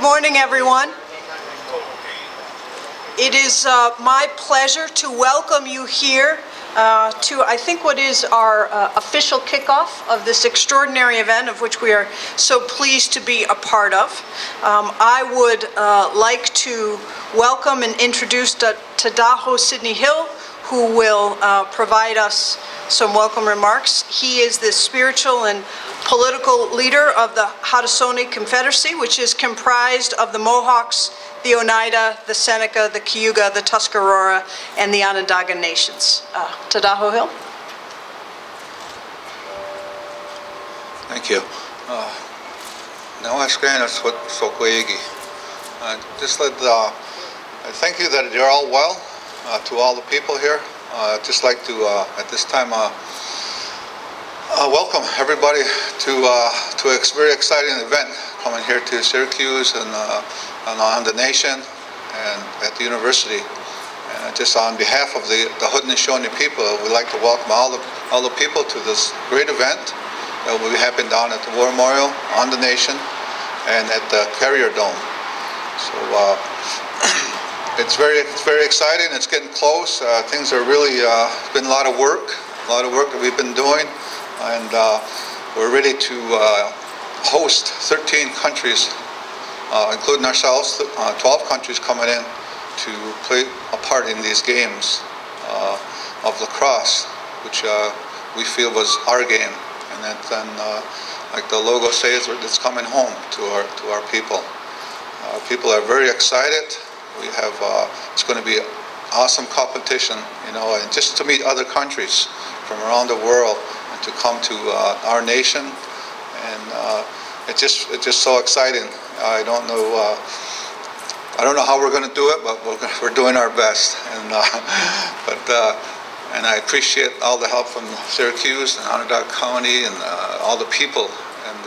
morning, everyone. It is my pleasure to welcome you here to, I think, what is our official kickoff of this extraordinary event of which we are so pleased to be a part of. I would like to welcome and introduce Tadaho Sidney Hill, who will provide us some welcome remarks. He is the spiritual and political leader of the Haudenosaunee Confederacy, which is comprised of the Mohawks, the Oneida, the Seneca, the Cayuga, the Tuscarora, and the Onondaga Nations. Tadaho Hill. Thank you. Thank you that you're all well, to all the people here. I'd just like to, at this time, welcome everybody to a very exciting event coming here to Syracuse and Onondaga Nation and at the university. And just on behalf of the Haudenosaunee people, we'd like to welcome all the people to this great event that will be happening down at the War Memorial, Onondaga Nation, and at the Carrier Dome. So it's very exciting. It's getting close. Things are really been a lot of work that we've been doing, and we're ready to host 13 countries, including ourselves. 12 countries coming in to play a part in these games of lacrosse, which we feel was our game, and then like the logo says, it's coming home to our people. People are very excited. We have it's going to be an awesome competition, you know, and just to meet other countries from around the world and to come to our nation, and it's just so exciting. I don't know how we're going to do it, but we're doing our best, and and I appreciate all the help from Syracuse and Onondaga County and all the people and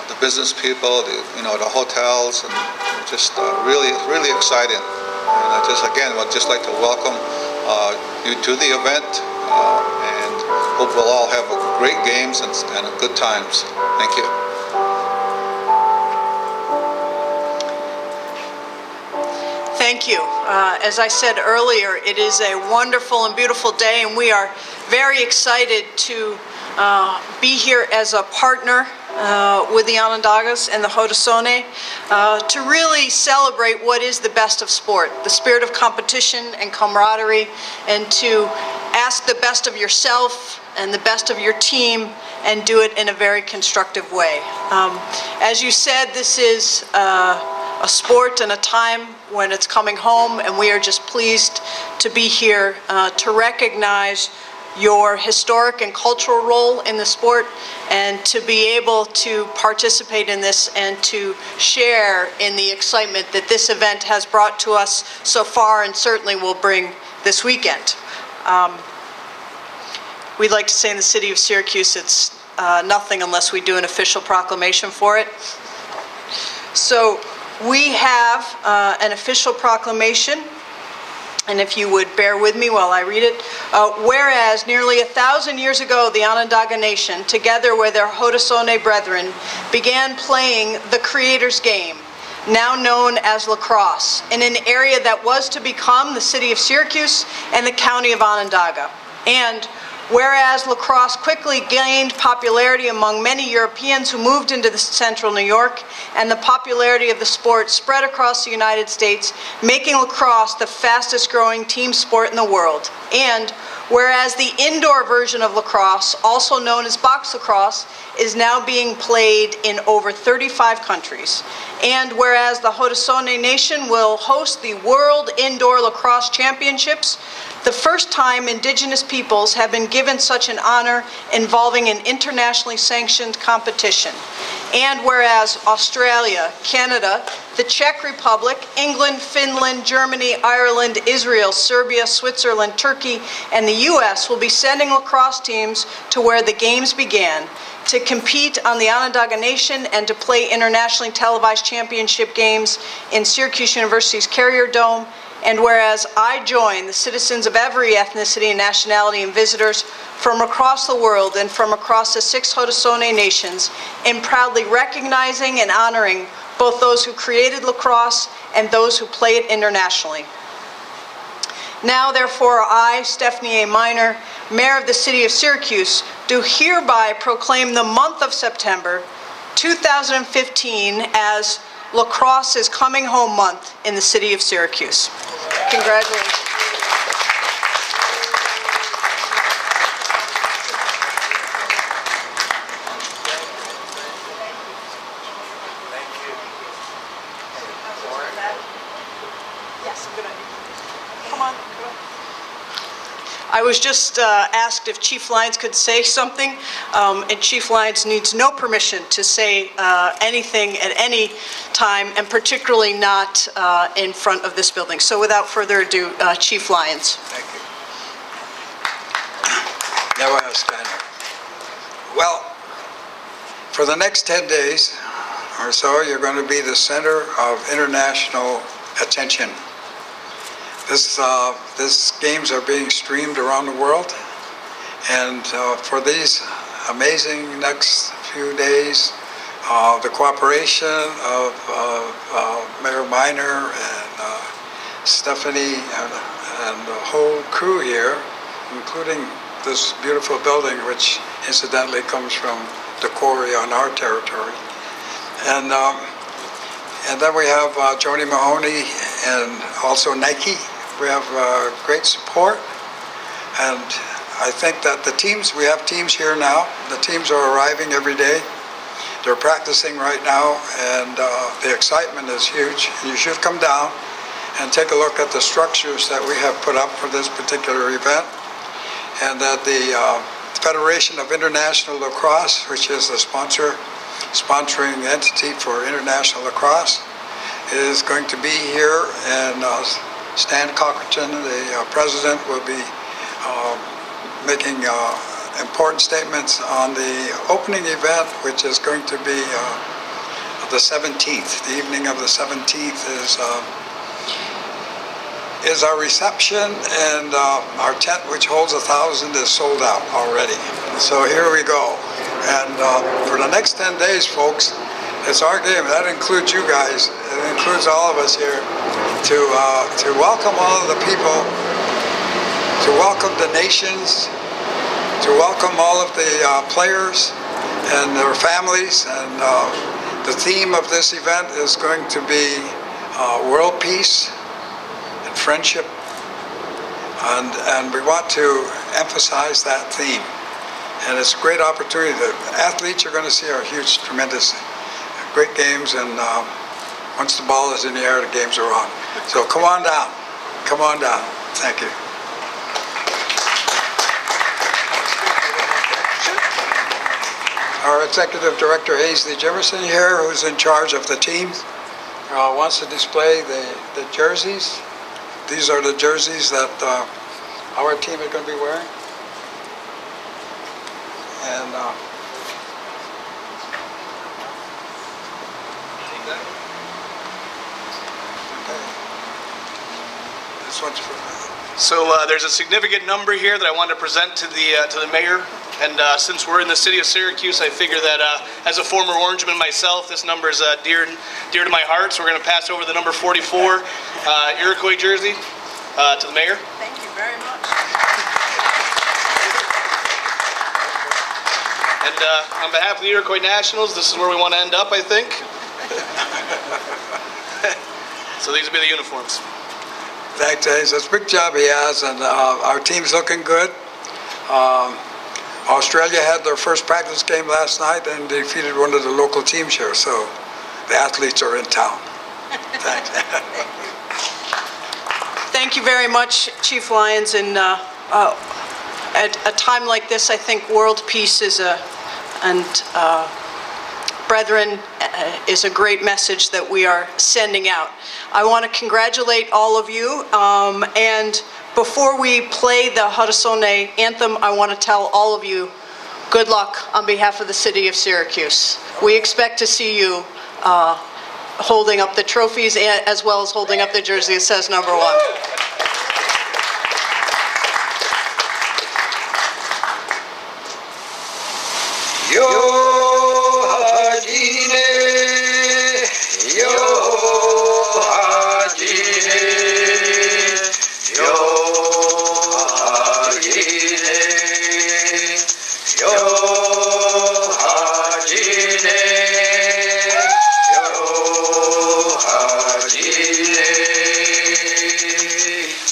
the business people, the hotels, and just really exciting. And I would just like to welcome you to the event, and hope we'll all have great games and good times. Thank you. Thank you. As I said earlier, it is a wonderful and beautiful day, and we are very excited to be here as a partner with the Onondagas and the Haudenosaunee to really celebrate what is the best of sport, the spirit of competition and camaraderie, and to ask the best of yourself and the best of your team and do it in a very constructive way. As you said, this is a sport and a time when it's coming home, and we are just pleased to be here to recognize your historic and cultural role in the sport, and to be able to participate in this and to share in the excitement that this event has brought to us so far and certainly will bring this weekend. We'd like to say in the city of Syracuse it's nothing unless we do an official proclamation for it. So we have an official proclamation, and if you would bear with me while I read it. Whereas nearly 1,000 years ago, the Onondaga Nation, together with their Haudenosaunee brethren, began playing the Creator's Game, now known as lacrosse, in an area that was to become the city of Syracuse and the county of Onondaga. And whereas lacrosse quickly gained popularity among many Europeans who moved into central New York, and the popularity of the sport spread across the United States, making lacrosse the fastest growing team sport in the world. And whereas the indoor version of lacrosse, also known as box lacrosse, is now being played in over 35 countries. And whereas the Haudenosaunee Nation will host the World Indoor Lacrosse Championships, the first time Indigenous peoples have been given such an honor involving an internationally sanctioned competition. And whereas Australia, Canada, the Czech Republic, England, Finland, Germany, Ireland, Israel, Serbia, Switzerland, Turkey, and the US will be sending lacrosse teams to where the games began, to compete on the Onondaga Nation and to play internationally televised championship games in Syracuse University's Carrier Dome. And whereas I join the citizens of every ethnicity and nationality and visitors from across the world and from across the 6 Haudenosaunee nations in proudly recognizing and honoring both those who created lacrosse and those who play it internationally. Now, therefore, I, Stephanie A. Miner, Mayor of the City of Syracuse, do hereby proclaim the month of September 2015 as Lacrosse is Coming Home Month in the City of Syracuse. Congratulations. I was just asked if Chief Lyons could say something, and Chief Lyons needs no permission to say anything at any time, and particularly not in front of this building. So without further ado, Chief Lyons. Thank you. Now I'll stand up. Well, for the next 10 days or so, you're going to be the center of international attention. These games are being streamed around the world, and for these amazing next few days, the cooperation of Mayor Miner and Stephanie and the whole crew here, including this beautiful building, which incidentally comes from the quarry on our territory, and then we have Joni Mahoney and also Nike. We have great support, and I think that the teams, we have teams here now. The teams are arriving every day. They're practicing right now, and the excitement is huge. You should come down and take a look at the structures that we have put up for this particular event, and that the Federation of International Lacrosse, which is the sponsoring entity for international lacrosse, is going to be here, and Stan Cochran, the president, will be making important statements on the opening event, which is going to be the 17th. The evening of the 17th is our reception, and our tent, which holds 1,000, is sold out already. So here we go. And for the next 10 days, folks, it's our game. That includes you guys. It includes all of us here to welcome all of the people, to welcome the nations, to welcome all of the players and their families. And the theme of this event is going to be world peace and friendship. And we want to emphasize that theme. And it's a great opportunity. The athletes you're going to see are huge, tremendous, great games, and once the ball is in the air, the games are on. So come on down. Come on down. Thank you. Our Executive Director, Aisley Jefferson, here, who's in charge of the teams, wants to display the jerseys. These are the jerseys that our team is going to be wearing. And this one's for. So there's a significant number here that I wanted to present to the mayor, and since we're in the city of Syracuse, I figure that as a former Orangeman myself, this number is dear to my heart. So we're going to pass over the number 44 Iroquois jersey to the mayor. Thank you very much. And on behalf of the Iroquois Nationals, this is where we want to end up, I think. So these will be the uniforms. Thanks, Ace. It's a big job he has, and our team's looking good. Australia had their first practice game last night and defeated one of the local teams here, so the athletes are in town. Thanks. Thank you very much, Chief Lyons. And at a time like this, I think world peace is brethren, is a great message that we are sending out. I want to congratulate all of you, and before we play the Haudenosaunee anthem, I want to tell all of you good luck on behalf of the city of Syracuse. We expect to see you holding up the trophies as well as holding up the jersey that says number 1. Yo, Haudenosaunee,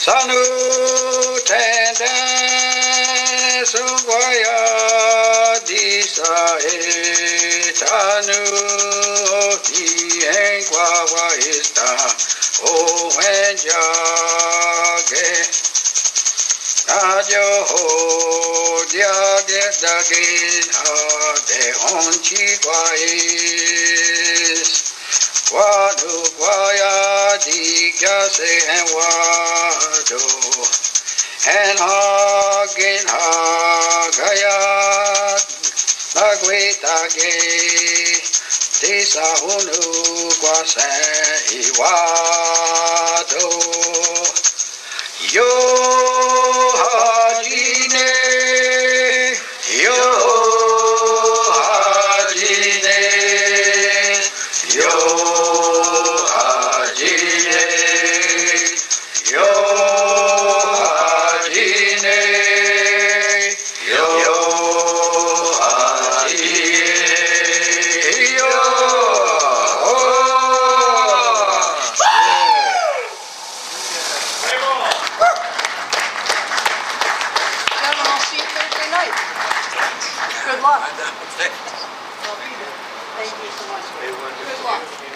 Sanu tende sungwaya disa etanu hi engwa wa esta o wenjage Najo ho diage dagin ha de honchi kwais Wadu kwaya di gyase en wadu En hagin hagaya Nagwe tage Disa hunu kwase iwadu Yo hajine Yo hajine Yo hajine Yo hajine Yo hajine Yo Gentlemen, I'll see you Thursday night. Good luck. Thank you so much. Good luck.